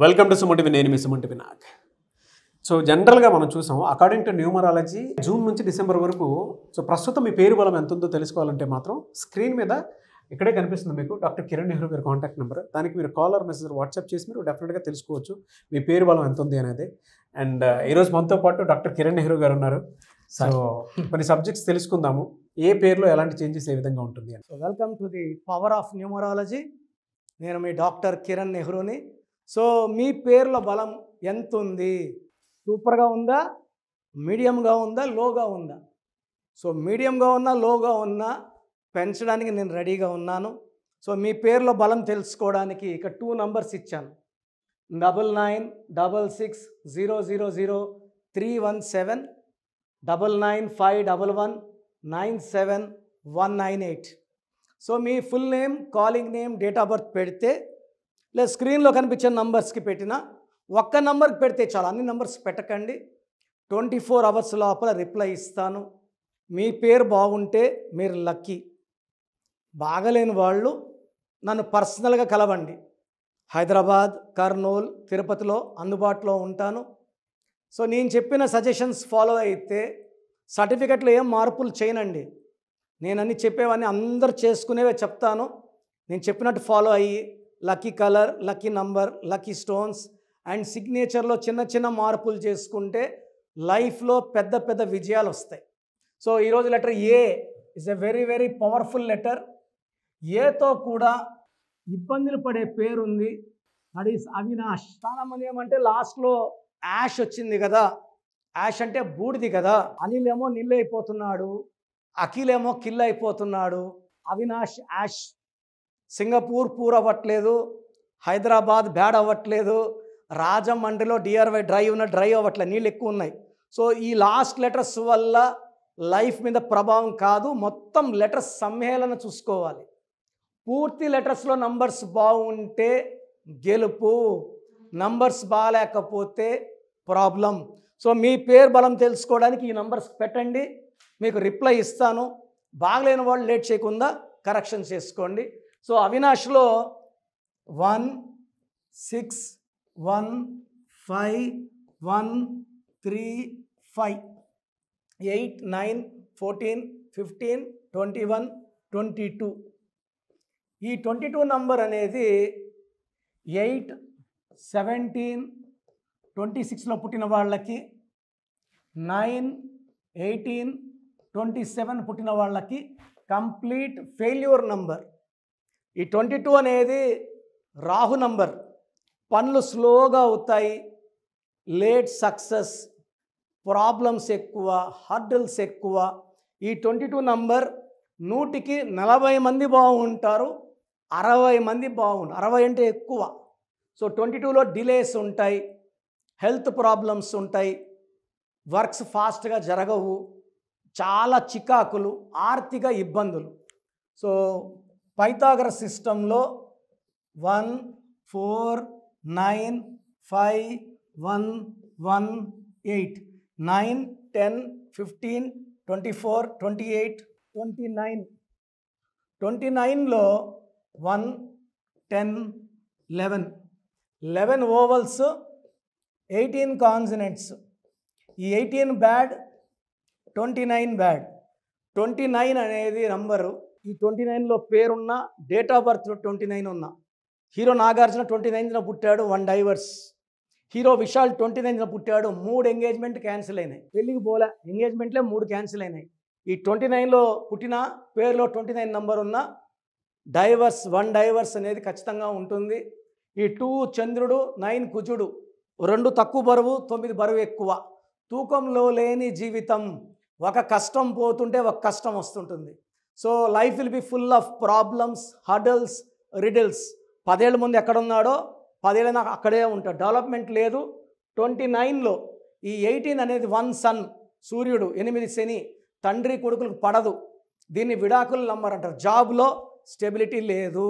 Welcome to Suman నేను మీ Suman Vinayak. So జనరల్గా మనం చూసాం అకార్డింగ్ టు న్యూమరాలజీ జూన్ నుంచి డిసెంబర్ వరకు సో ప్రస్తుతం మీ పేరు బలం ఎంత ఉందో తెలుసుకోవాలంటే మాత్రం స్క్రీన్ మీద ఇక్కడే కనిపిస్తుంది మీకు డాక్టర్ కిరణ్ నెహ్రూ గారి కాంటాక్ట్ నెంబర్. దానికి మీరు కాలర్ మెసేజ్ వాట్సాప్ చేసి మీరు డెఫినెట్గా తెలుసుకోవచ్చు మీ పేరు బలం ఎంత ఉంది అనేది. అండ్ ఈరోజు మనతో పాటు డాక్టర్ కిరణ్ నెహ్రూ గారు ఉన్నారు. సో కొన్ని సబ్జెక్ట్స్ తెలుసుకుందాము, ఏ పేరులో ఎలాంటి చేంజెస్ ఏ విధంగా ఉంటుంది అని. So welcome to the power of numerology. నేను మీ డాక్టర్ కిరణ్ నెహ్రూని. సో మీ పేర్ల బలం ఎంత ఉంది? సూపర్గా ఉందా, మీడియంగా ఉందా, లోగా ఉందా? సో మీడియంగా ఉన్నా, లోగా ఉన్నా పెంచడానికి నేను రెడీగా ఉన్నాను. సో మీ పేర్ల బలం తెలుసుకోవడానికి ఇక 2 నంబర్స్ ఇచ్చాను. 9966000317 9951197198. So me full name, calling name, date of birth పెడితే లేదా స్క్రీన్లో కనిపించే నంబర్స్కి పెట్టినా, ఒక్క నంబర్కి పెడితే చాలు, అన్ని నంబర్స్ పెట్టకండి. 24 అవర్స్ లోపల రిప్లై ఇస్తాను. మీ పేరు బాగుంటే మీరు లక్కీ. బాగలేని వాళ్ళు నన్ను పర్సనల్గా కలవండి. హైదరాబాద్, కర్నూలు, తిరుపతిలో అందుబాటులో ఉంటాను. సో నేను చెప్పిన సజెషన్స్ ఫాలో అయితే సర్టిఫికెట్లో ఏం మార్పులు చేయనండి. నేను అన్ని చెప్పేవన్నీ అందరు చేసుకునేవే చెప్తాను. నేను చెప్పినట్టు ఫాలో అయ్యి lucky colour, lucky number, lucky stones and సిగ్నేచర్లో చిన్న చిన్న మార్పులు చేసుకుంటే లైఫ్లో పెద్ద పెద్ద విజయాలు వస్తాయి. సో ఈరోజు letter A is a very very powerful letter. ఏతో కూడా ఇబ్బందులు పడే పేరు ఉంది, దట్ ఈస్ అవినాష్. చాలామంది ఏమంటే లాస్ట్లో యాష్ వచ్చింది కదా, యాష్ అంటే బూడిది కదా. అనిల్ ఏమో నిల్ అయిపోతున్నాడు, అఖిల్ ఏమో కిల్ అయిపోతున్నాడు. అవినాష్ యాష్. సింగపూర్ పూర్ అవ్వట్లేదు, హైదరాబాద్ బ్యాడ్ అవ్వట్లేదు, రాజమండ్రిలో డిఆర్వై డ్రై అవ్వట్లేదు, నీళ్ళు ఎక్కువ ఉన్నాయి. సో ఈ లాస్ట్ లెటర్స్ వల్ల లైఫ్ మీద ప్రభావం కాదు, మొత్తం లెటర్స్ సమ్మేళన చూసుకోవాలి. పూర్తి లెటర్స్లో నంబర్స్ బాగుంటే గెలుపు, నంబర్స్ బాగాలేకపోతే ప్రాబ్లం. సో మీ పేరు బలం తెలుసుకోవడానికి ఈ నంబర్స్ పెట్టండి, మీకు రిప్లై ఇస్తాను. బాగలేని వాళ్ళు లేట్ చేయకుండా కరెక్షన్ చేసుకోండి. సో అవినాష్లో 1615135 8 9 14 15 21 22. ఈ 22 నంబర్ అనేది 8 17 26లో పుట్టిన వాళ్ళకి, 9 18 27 పుట్టిన వాళ్ళకి కంప్లీట్ ఫెయిల్యూర్ నంబర్. ఈ 22 అనేది రాహు నంబర్. పనులు స్లోగా అవుతాయి, లేట్ సక్సెస్, ప్రాబ్లమ్స్ ఎక్కువ, హర్డల్స్ ఎక్కువ. ఈ 22 నంబర్ 100కి 40 మంది బాగుంటారు, 60 మంది బాగుంటారు. 60 అంటే ఎక్కువ. సో 22లో డిలేస్ ఉంటాయి, హెల్త్ ప్రాబ్లమ్స్ ఉంటాయి, వర్క్స్ ఫాస్ట్గా జరగవు, చాలా చికాకులు, ఆర్థిక ఇబ్బందులు. సో పైథాగరస్ సిస్టంలో 1 4 9 5 1 1 8 9 10 15 24 28 29. 29లో 1 10 11 ఓవల్స్, 18 కాన్సనెంట్స్. ఈ 18 బ్యాడ్, 29 బ్యాడ్. 29 అనేది నంబరు. ఈ 29లో పేరున్న, డేట్ ఆఫ్ బర్త్ 29 ఉన్న. హీరో నాగార్జున 29న పుట్టాడు, 1 డైవర్స్. హీరో విశాల్ 29న పుట్టాడు, 3 ఎంగేజ్మెంట్ క్యాన్సిల్ అయినాయి. పెళ్ళికి పోలే, ఎంగేజ్మెంట్లే 3 క్యాన్సిల్ అయినాయి. ఈ 29లో పుట్టిన, పేరులో 29 నంబర్ ఉన్న డైవర్స్, 1 డైవర్స్ అనేది ఖచ్చితంగా ఉంటుంది. ఈ 2 చంద్రుడు, 9 కుజుడు. 2 తక్కువ బరువు, 9 బరువు ఎక్కువ. తూకంలో లేని జీవితం. ఒక కష్టం పోతుంటే ఒక కష్టం వస్తుంటుంది. So life will be full of problems, hurdles, riddles. 10 ఏళ్ళ ముందు ఎక్కడున్నాడో 10 ఏళ్ళైనా అక్కడే ఉంటాడు, డెవలప్మెంట్ లేదు. 29లో ఈ 18 అనేది 1 సన్, సూర్యుడు, 8 శని. తండ్రి కొడుకులకు పడదు, దీన్ని విడాకులు నంబర్ అంటారు. జాబ్లో స్టెబిలిటీ లేదు,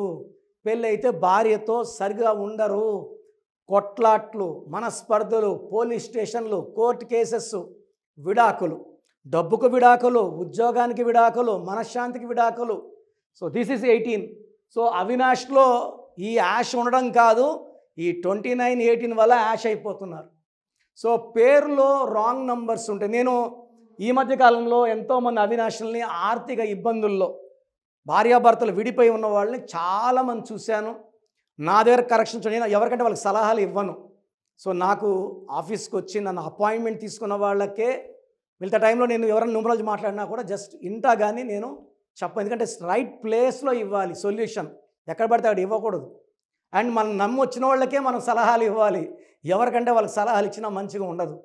పెళ్ళి అయితే భార్యతో సరిగా ఉండరు, కొట్లాట్లు, మనస్పర్ధలు, పోలీస్ స్టేషన్లు, కోర్టు కేసెస్, విడాకులు, డబ్బుకు విడాకులు, ఉద్యోగానికి విడాకులు, మనశ్శాంతికి విడాకులు. So this is 18. సో అవినాష్లో ఈ యాష్ ఉండడం కాదు, ఈ 2918 వల్ల యాష్ అయిపోతున్నారు. సో పేరులో రాంగ్ నంబర్స్ ఉంటాయి. నేను ఈ మధ్య కాలంలో ఎంతోమంది అవినాశుల్ని ఆర్థిక ఇబ్బందుల్లో భార్యాభర్తలు విడిపోయి ఉన్న వాళ్ళని చాలామంది చూశాను. నా దగ్గర కరెక్షన్స్ నేను ఎవరికంటే వాళ్ళకి సలహాలు ఇవ్వను. సో నాకు ఆఫీస్కి వచ్చి నన్ను అపాయింట్మెంట్ తీసుకున్న వాళ్ళకే మిగతా టైంలో నేను ఎవరైనా న్యూమరాలజీ మాట్లాడినా కూడా జస్ట్ ఇంటా కానీ నేను చెప్పను. ఎందుకంటే రైట్ ప్లేస్లో ఇవ్వాలి సొల్యూషన్, ఎక్కడ పడితే అక్కడ ఇవ్వకూడదు. అండ్ మనం నమ్మి వచ్చిన వాళ్ళకే మనం సలహాలు ఇవ్వాలి, ఎవరికంటే వాళ్ళకి సలహాలు ఇచ్చినా మంచిగా ఉండదు.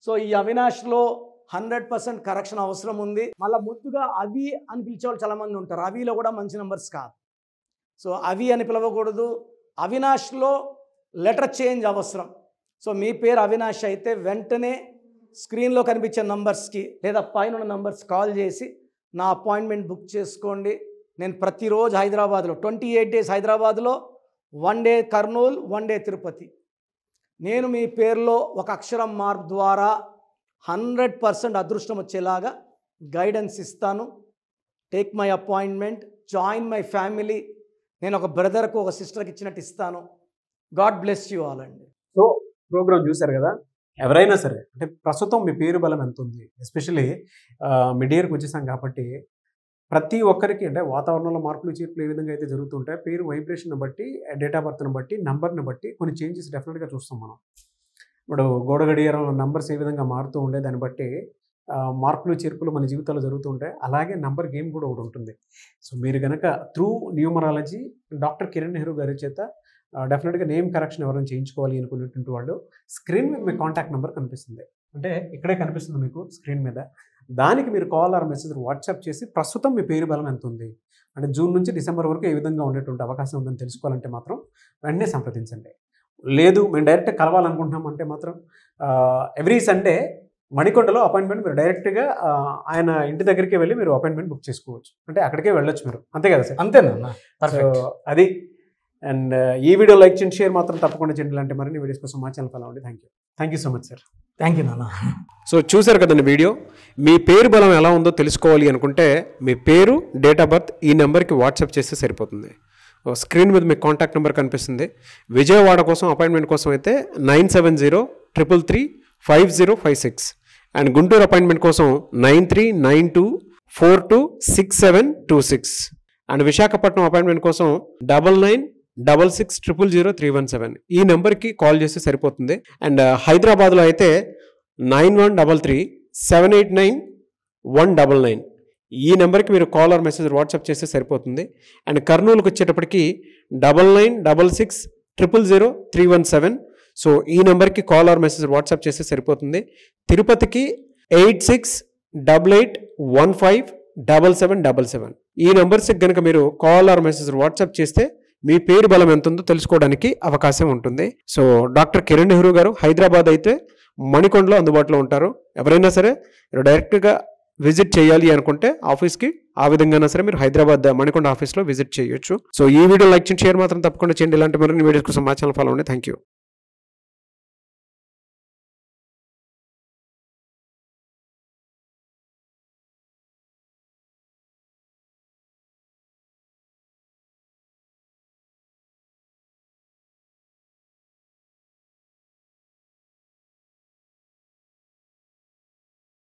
సో ఈ అవినాష్లో 100% కరెక్షన్ అవసరం ఉంది. మళ్ళీ ముద్దుగా అవి అని పిలిచేవాళ్ళు చాలామంది ఉంటారు. అవిలో కూడా మంచి నెంబర్స్ కాదు. సో అవి అని పిలవకూడదు. అవినాష్లో లెటర్ చేంజ్ అవసరం. సో మీ పేరు అవినాష్ అయితే వెంటనే స్క్రీన్లో కనిపించే నంబర్స్కి లేదా పైన ఉన్న నంబర్స్ కాల్ చేసి నా అపాయింట్మెంట్ బుక్ చేసుకోండి. నేను ప్రతిరోజు హైదరాబాద్లో 28 days హైదరాబాద్లో, 1 day కర్నూలు, 1 day తిరుపతి. నేను మీ పేరులో ఒక అక్షరం మార్పు ద్వారా 100% అదృష్టం వచ్చేలాగా గైడెన్స్ ఇస్తాను. Take my appointment, join my family. నేను ఒక బ్రదర్కు ఒక సిస్టర్కి ఇచ్చినట్టు ఇస్తాను. గాడ్ బ్లెస్ యూ ఆల్ అండి. సో ప్రోగ్రామ్ చూశారు కదా, ఎవరైనా సరే అంటే ప్రస్తుతం మీ పేరు బలం ఎంత ఉంది, ఎస్పెషల్లీ మిడ్ ఇయర్కి వచ్చేసాం కాబట్టి ప్రతి ఒక్కరికి అంటే వాతావరణంలో మార్పులు చేర్పులు ఏ విధంగా అయితే జరుగుతుంటాయి, పేరు వైబ్రేషన్ బట్టి, డేట్ ఆఫ్ బర్త్ని బట్టి, నంబర్ని బట్టి కొన్ని చేంజెస్ డెఫినెట్గా చూస్తాం మనం. ఇప్పుడు గోడ గడియారంలో నంబర్స్ ఏ విధంగా మారుతూ ఉండే దాన్ని బట్టి మార్పులు చేర్పులు మన జీవితాల్లో జరుగుతూ ఉంటాయి. అలాగే నంబర్ గేమ్ కూడా ఒకటి ఉంటుంది. సో మీరు కనుక through numerology doctor Kiran Nehru గారి చేత డెఫినెట్గా నేమ్ కరెక్షన్ ఎవరైనా చేయించుకోవాలి అనుకునేటువంటి వాళ్ళు స్క్రీన్ మీద మీ కాంటాక్ట్ నెంబర్ కనిపిస్తుంది, అంటే ఇక్కడే కనిపిస్తుంది మీకు స్క్రీన్ మీద. దానికి మీరు కాల్ ఆర్ మెసేజ్ వాట్సాప్ చేసి ప్రస్తుతం మీ పేరు బలం ఎంత ఉంది, అంటే జూన్ నుంచి డిసెంబర్ వరకు ఏ విధంగా ఉండేటువంటి అవకాశం ఉందని తెలుసుకోవాలంటే మాత్రం వెంటనే సంప్రదించండి. లేదు మేము డైరెక్ట్ కలవాలనుకుంటున్నాం అంటే మాత్రం ఎవ్రీ సండే మణికొండలో అపాయింట్మెంట్ మీరు డైరెక్ట్గా ఆయన ఇంటి దగ్గరికి వెళ్ళి మీరు అపాయింట్మెంట్ బుక్ చేసుకోవచ్చు, అంటే అక్కడికే వెళ్ళొచ్చు మీరు, అంతే కదా సార్? అంతేనా? అది. అండ్ ఈ వీడియో లైక్ చేయండి, షేర్ మాత్రం తప్పకుండా చేయండి. అంటే మరిన్ని వీడియోస్ కోసం మా ఛానల్ ఫాలో అవ్వండి. Thank you so much sir. Thank you నాన్న. సో చూసారు కదండి వీడియో. మీ పేరు బలం ఎలా ఉందో తెలుసుకోవాలి అనుకుంటే మీ పేరు, డేట్ ఆఫ్ బర్త్ ఈ నెంబర్కి వాట్సాప్ చేస్తే సరిపోతుంది. స్క్రీన్ మీద మీకు కాంటాక్ట్ నెంబర్ కనిపిస్తుంది. విజయవాడ కోసం అపాయింట్మెంట్ కోసం అయితే 9703335056 అండ్ గుంటూరు అపాయింట్మెంట్ కోసం 9392426726 అండ్ విశాఖపట్నం అపాయింట్మెంట్ కోసం 9966000317 ఈ నెంబర్కి కాల్ చేస్తే సరిపోతుంది. అండ్ హైదరాబాద్లో అయితే 9133789199 ఈ నెంబర్కి మీరు కాల్ ఆర్ మెసేజ్ వాట్సాప్ చేస్తే సరిపోతుంది. అండ్ కర్నూలుకి వచ్చేటప్పటికి 9966000317 సో ఈ నెంబర్కి కాల్ ఆర్ మెసేజ్ వాట్సాప్ చేస్తే సరిపోతుంది. తిరుపతికి 8688157777 ఈ నెంబర్స్కి కనుక మీరు కాల్ ఆర్ మెసేజ్ వాట్సాప్ చేస్తే మీ పేరు బలం ఎంత ఉందో తెలుసుకోవడానికి అవకాశం ఉంటుంది. సో డాక్టర్ కిరణ్ నెహ్రూ గారు హైదరాబాద్ అయితే మణికొండలో అందుబాటులో ఉంటారు. ఎవరైనా సరే డైరెక్ట్గా విజిట్ చేయాలి అనుకుంటే ఆఫీస్కి ఆ విధంగా సరే మీరు హైదరాబాద్ మణికొండ ఆఫీస్లో విజిట్ చేయొచ్చు. సో ఈ వీడియో లైక్ చేయండి, షేర్ మాత్రం తప్పకుండా చేయండి. ఇలాంటి మరిన్ని వీడియోస్ కోసం మా ఛానల్ ఫాలో అవ్వండి. Thank you.